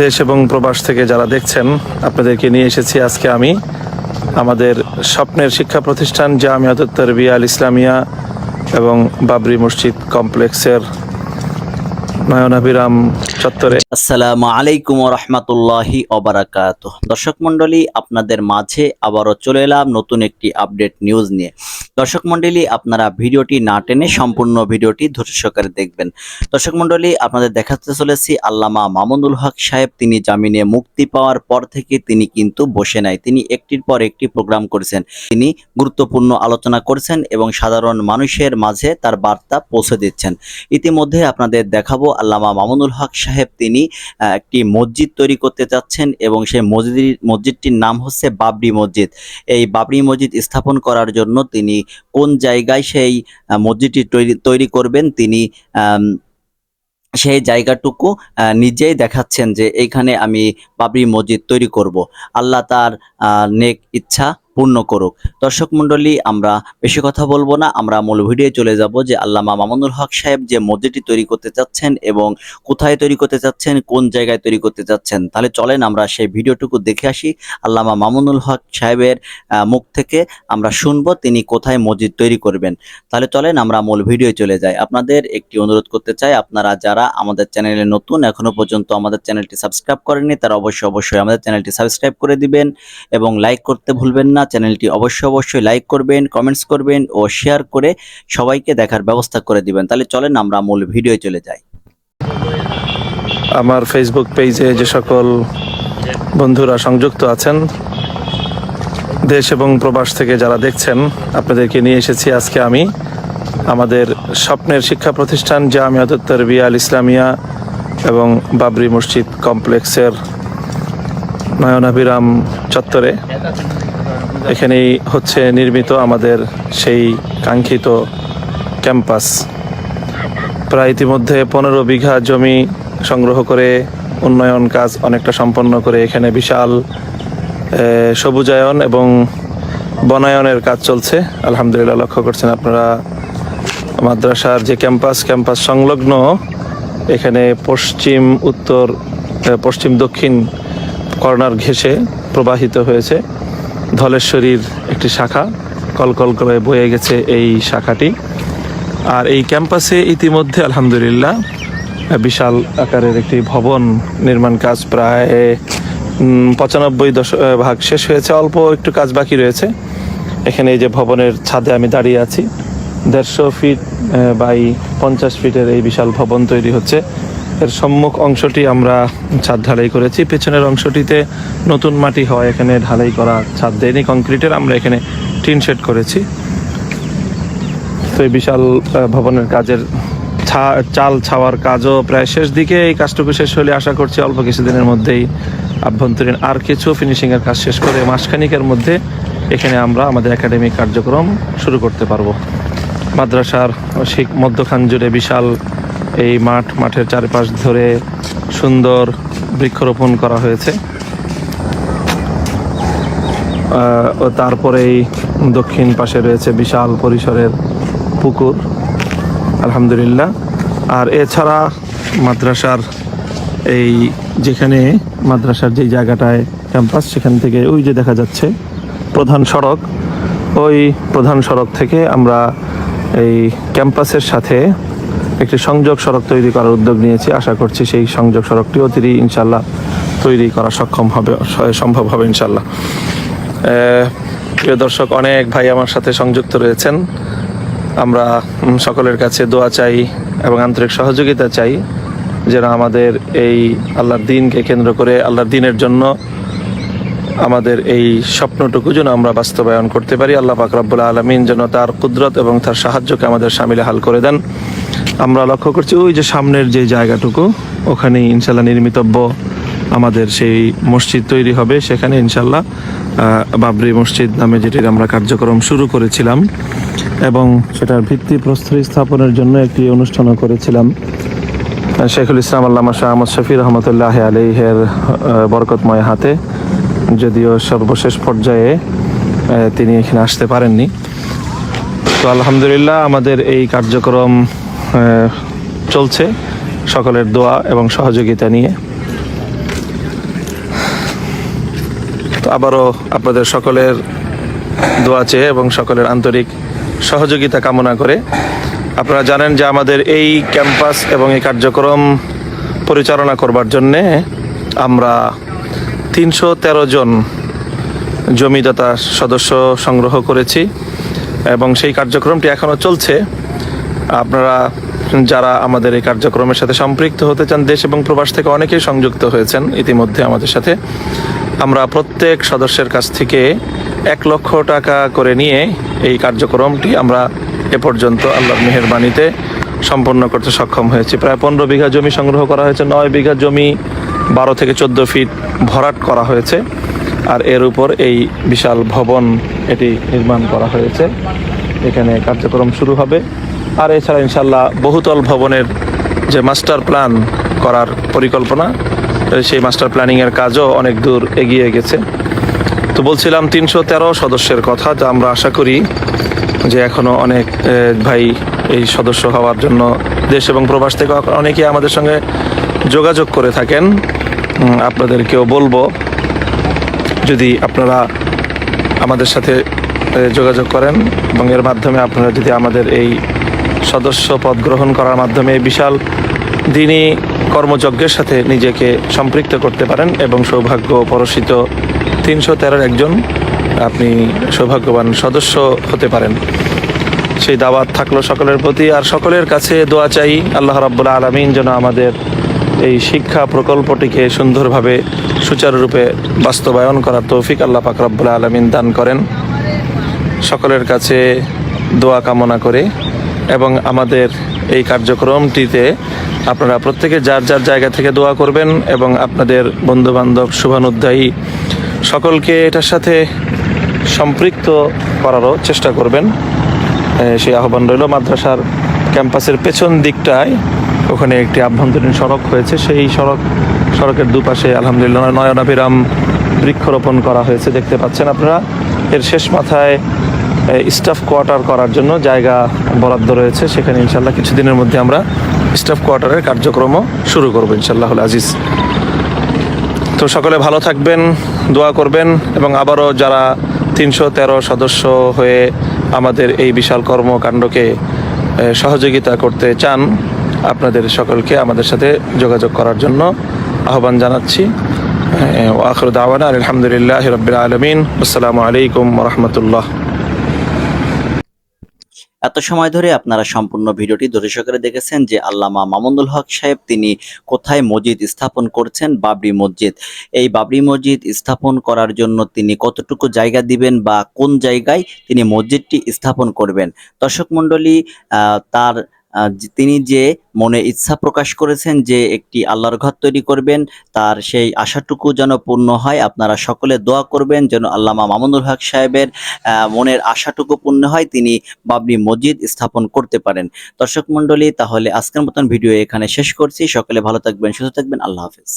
দেশ এবং প্রবাস থেকে যারা দেখছেন, আপনাদেরকে নিয়ে এসেছি আজকে আমি আমাদের স্বপ্নের শিক্ষা প্রতিষ্ঠান জামিয়াতুত তারবিয়া আল ইসলামিয়া এবং বাবরি মসজিদ কমপ্লেক্সের নয়নাভিরাম চত্বরে। আসসালামু আলাইকুম ওয়া রাহমাতুল্লাহি ওয়া বারাকাতুহু। দর্শক মণ্ডলী, আপনাদের মাঝে আবারও চলে এলাম নতুন একটি আপডেট নিউজ নিয়ে। দর্শক মণ্ডলী, আপনারা ভিডিওটি না টেনে সম্পূর্ণ ভিডিওটি ধৈর্য সহকারে দেখবেন। দর্শক মণ্ডলী, আপনাদের দেখাতে চলেছি আল্লামা মামুনুল হক সাহেব। তিনি জামিনে মুক্তি পাওয়ার পর থেকে তিনি কিন্তু বসে নাই, তিনি একটির পর একটি প্রোগ্রাম করেছেন, তিনি গুরুত্বপূর্ণ আলোচনা করেছেন এবং সাধারণ মানুষের মাঝে তার বার্তা পৌঁছে দিচ্ছেন। ইতিমধ্যে আপনাদের দেখাবো আল্লামা মামুনুল হক সাহেব তিনি একটি মসজিদ তৈরি করতে চাচ্ছেন এবং সেই মসজিদটির নাম হচ্ছে বাবরি মসজিদ। এই বাবরি মসজিদ স্থাপন করার জন্য তিনি কোন জায়গায় সেই মসজিদটি তৈরি করবেন, তিনি সেই জায়গাটুকু নিজেই দেখাচ্ছেন যে এইখানে আমি বাবরি মসজিদ তৈরি করব। আল্লাহ তার নেক ইচ্ছা পূর্ণ করুক। দর্শক মণ্ডলী, আমরা বেশি কথা বলবো না, আমরা মূল ভিডিও চলে যাব যে আল্লামা মামুনুল হক সাহেব যে মসজিদটি তৈরি করতে চাচ্ছেন এবং কোথায় তৈরি করতে চাচ্ছেন, কোন জায়গায় তৈরি করতে চাচ্ছেন। তাহলে চলেন আমরা সেই ভিডিওটুকু দেখে আসি। আল্লামা মামুনুল হক সাহেবের মুখ থেকে আমরা শুনবো তিনি কোথায় মসজিদ তৈরি করবেন। তাহলে চলেন আমরা মূল ভিডিও চলে যাই। আপনাদের একটি অনুরোধ করতে চাই, আপনারা যারা আমাদের চ্যানেলে নতুন, এখনো পর্যন্ত আমাদের চ্যানেলটি সাবস্ক্রাইব করেননি, তারা অবশ্যই আমাদের চ্যানেলটি সাবস্ক্রাইব করে দিবেন এবং লাইক করতে ভুলবেন না। চ্যানেলটি অবশ্যই লাইক করবেন, কমেন্টস করবেন ও শেয়ার করে সবাইকে দেখার ব্যবস্থা করে দিবেন। তাহলে চলেন আমরা মূল ভিডিও চলে যাই। আমার ফেসবুক পেজে যে সকল বন্ধুরা সংযুক্ত আছেন, দেশ এবং প্রবাস থেকে যারা দেখছেন, আপনাদেরকে নিয়ে এসেছি আজকে আমি আমাদের স্বপ্নের শিক্ষা প্রতিষ্ঠান জামিয়াতুত তারবিয়া আল ইসলামিয়া এবং বাবরি মসজিদ কমপ্লেক্সের নয়নাভিরাম চত্বরে। এখানেই হচ্ছে নির্মিত আমাদের সেই কাঙ্ক্ষিত ক্যাম্পাস। প্রায় ইতিমধ্যে 15 বিঘা জমি সংগ্রহ করে উন্নয়ন কাজ অনেকটা সম্পন্ন করে এখানে বিশাল সবুজায়ন এবং বনায়নের কাজ চলছে। আলহামদুলিল্লাহ, লক্ষ্য করছেন আপনারা মাদ্রাসার যে ক্যাম্পাস সংলগ্ন এখানে পশ্চিম দক্ষিণ কর্নার ঘেঁষে প্রবাহিত হয়েছে ধলেশ্বরীর একটি শাখা, কলকল করে বয়ে গেছে এই শাখাটি। আর এই ক্যাম্পাসে ইতিমধ্যে আলহামদুলিল্লাহ বিশাল আকারের একটি ভবন নির্মাণ কাজ প্রায় 95% শেষ হয়েছে, অল্প একটু কাজ বাকি রয়েছে। এখানে এই যে ভবনের ছাদে আমি দাঁড়িয়ে আছি, 150 ফিট বাই 50 ফিটের এই বিশাল ভবন তৈরি হচ্ছে। এর সম্মুখ অংশটি আমরা ছাদ ঢালাই করেছি, পেছনের অংশটিতে নতুন মাটি হয়, এখানে ঢালাই করা ছাদ দেয়নি কংক্রিটের, আমরা এখানে টিন শেড করেছি। তো এই বিশাল ভবনের কাজের চাল ছাওয়ার কাজও প্রায় শেষ দিকে। এই কাজটুকু শেষ হলে আশা করছি অল্প কিছুদিনের মধ্যেই আভ্যন্তরীণ আর কিছু ফিনিশিংয়ের কাজ শেষ করে মাসখানিকের মধ্যে এখানে আমরা আমাদের একাডেমিক কার্যক্রম শুরু করতে পারবো। মাদ্রাসার মধ্যখান জুড়ে বিশাল এই মাঠের চারপাশ ধরে সুন্দর বৃক্ষরোপণ করা হয়েছে। ও তারপরেই দক্ষিণ পাশে রয়েছে বিশাল পরিসরের পুকুর, আলহামদুলিল্লাহ। আর এছাড়া মাদ্রাসার যেই জায়গাটায় ক্যাম্পাস, সেখান থেকে ওই যে দেখা যাচ্ছে প্রধান সড়ক, ওই প্রধান সড়ক থেকে আমরা এই ক্যাম্পাসের সাথে একটি সংযোগ সড়ক তৈরি করার উদ্যোগ নিয়েছি। আশা করছি সেই সংযোগ সড়কটি অতিরিক্ত ইনশাল্লাহ তৈরি করা সম্ভব হবে ইনশাল্লাহ। প্রিয় দর্শক, অনেক ভাই আমার সাথে সংযুক্ত রয়েছেন। আমরা সকলের কাছে দোয়া চাই এবং আন্তরিক সহযোগিতা চাই যেন আমাদের এই আল্লাহর দিনকে কেন্দ্র করে, আল্লাহর দিনের জন্য আমাদের এই স্বপ্নটুকু যেন আমরা বাস্তবায়ন করতে পারি। আল্লাহ পাক রব্বুল আলামিন যেন তার কুদরত এবং তার সাহায্যকে আমাদের শামিলে হাল করে দেন। আমরা লক্ষ্য করছি ওই যে সামনের যে জায়গাটুকু, ওখানেই ইনশাল্লাহ নির্মিতব্য আমাদের সেই মসজিদ তৈরি হবে। সেখানে ইনশাল্লাহ বাবরি মসজিদ নামে যেটির আমরা কার্যক্রম শুরু করেছিলাম এবং সেটার ভিত্তিপ্রস্তর স্থাপনের জন্য একটি অনুষ্ঠানও করেছিলাম। শেখুল ইসলাম আল্লামা শাহ আহমদ শফি রহমতুল্লাহ আলাইহের বরকতময় হাতে, যদিও সর্বশেষ পর্যায়ে তিনি এখানে আসতে পারেননি। তো আলহামদুলিল্লাহ আমাদের এই কার্যক্রম চলছে সকলের দোয়া এবং সহযোগিতা নিয়ে। আবারও আপনাদের সকলের দোয়া চেয়ে এবং সকলের আন্তরিক সহযোগিতা কামনা করে, আপনারা জানেন যে আমাদের এই ক্যাম্পাস এবং এই কার্যক্রম পরিচালনা করবার জন্যে আমরা 313 জন জমিদাতা সদস্য সংগ্রহ করেছি এবং সেই কার্যক্রমটি এখনও চলছে। আপনারা যারা আমাদের এই কার্যক্রমের সাথে সম্পৃক্ত হতে চান, দেশ এবং প্রবাস থেকে অনেকেই সংযুক্ত হয়েছেন ইতিমধ্যে আমাদের সাথে। আমরা প্রত্যেক সদস্যের কাছ থেকে 1 লক্ষ টাকা করে নিয়ে এই কার্যক্রমটি আমরা এ পর্যন্ত আল্লাহর মেহেরবানিতে সম্পন্ন করতে সক্ষম হয়েছি। প্রায় 15 বিঘা জমি সংগ্রহ করা হয়েছে, 9 বিঘা জমি 12 থেকে 14 ফিট ভরাট করা হয়েছে, আর এর উপর এই বিশাল ভবন এটি নির্মাণ করা হয়েছে। এখানে কার্যক্রম শুরু হবে। আর এছাড়া ইনশাল্লাহ বহুতল ভবনের যে মাস্টার প্ল্যান করার পরিকল্পনা, সেই মাস্টার প্ল্যানিংয়ের কাজও অনেক দূর এগিয়ে গেছে। তো বলছিলাম 313 সদস্যের কথা, যা আমরা আশা করি যে এখনও অনেক ভাই এই সদস্য হওয়ার জন্য দেশ এবং প্রবাস থেকে অনেকেই আমাদের সঙ্গে যোগাযোগ করে থাকেন। আপনাদেরকেও বলবো, যদি আপনারা আমাদের সাথে যোগাযোগ করেন এবং এর মাধ্যমে আপনারা যদি আমাদের এই সদস্য পদ গ্রহণ করার মাধ্যমে বিশাল দিনী কর্মযজ্ঞের সাথে নিজেকে সম্পৃক্ত করতে পারেন এবং সৌভাগ্য পরশিত 313 একজন আপনি সৌভাগ্যবান সদস্য হতে পারেন, সেই দাওয়াত থাকলো সকলের প্রতি। আর সকলের কাছে দোয়া চাই, আল্লাহ রাব্বুল আলামিন যেন আমাদের এই শিক্ষা প্রকল্পটিকে সুন্দরভাবে সুচারুরূপে বাস্তবায়ন করার তৌফিক আল্লাহ পাক রব্বুল আলামিন দান করেন। সকলের কাছে দোয়া কামনা করে এবং আমাদের এই কার্যক্রমটিতে আপনারা প্রত্যেকে যার যার জায়গা থেকে দোয়া করবেন এবং আপনাদের বন্ধুবান্ধব শুভানুধ্যায়ী সকলকে এটার সাথে সম্পৃক্ত করারও চেষ্টা করবেন। সেই আহ্বান রইল। মাদ্রাসার ক্যাম্পাসের পেছন দিকটায় ওখানে একটি আভ্যন্তরীণ সড়ক হয়েছে, সেই সড়কের দুপাশে আলহামদুলিল্লাহ নয়নাভিরাম বৃক্ষরোপণ করা হয়েছে, দেখতে পাচ্ছেন আপনারা। এর শেষ মাথায় স্টাফ কোয়ার্টার করার জন্য জায়গা বরাদ্দ রয়েছে, সেখানে ইনশাল্লাহ কিছুদিনের মধ্যে আমরা স্টাফ কোয়ার্টারের কার্যক্রমও শুরু করবো ইনশাল্লাহুল আজিজ। তো সকলে ভালো থাকবেন, দোয়া করবেন এবং আবারও যারা 313 সদস্য হয়ে আমাদের এই বিশাল কর্মকাণ্ডকে সহযোগিতা করতে চান, আপনাদের সকলকে আমাদের সাথে যোগাযোগ করার জন্য আহ্বান জানাচ্ছি। আখিরু দাওয়ানা আলহামদুলিল্লাহি রাব্বিল আলামিন। আসসালামু আলাইকুম ওয়া রাহমাতুল্লাহ। এত সময় ধরে আপনারা সম্পূর্ণ ভিডিওটি ধৈর্য সহকারে দেখেছেন যে আল্লামা মামুনুল হক সাহেব তিনি কোথায় মসজিদ স্থাপন করছেন, বাবরি মসজিদ। এই বাবরি মসজিদ স্থাপন করার জন্য তিনি কতটুকু জায়গা দিবেন বা কোন জায়গায় তিনি মসজিদটি স্থাপন করবেন। দর্শক মণ্ডলী, তিনি যে মনে ইচ্ছা প্রকাশ করেছেন যে একটি আল্লাহর ঘর তৈরি করবেন, তার সেই আশাটুকু যেন পূর্ণ হয়। আপনারা সকলে দোয়া করবেন যেন আল্লামা মামুনুল হক সাহেবের মনের আশাটুকু পূর্ণ হয়, তিনি বাবরি মসজিদ স্থাপন করতে পারেন। দর্শক মণ্ডলী, তাহলে আজকের মতন ভিডিও এখানে শেষ করছি। সকলে ভালো থাকবেন, সুস্থ থাকবেন। আল্লাহ হাফেজ।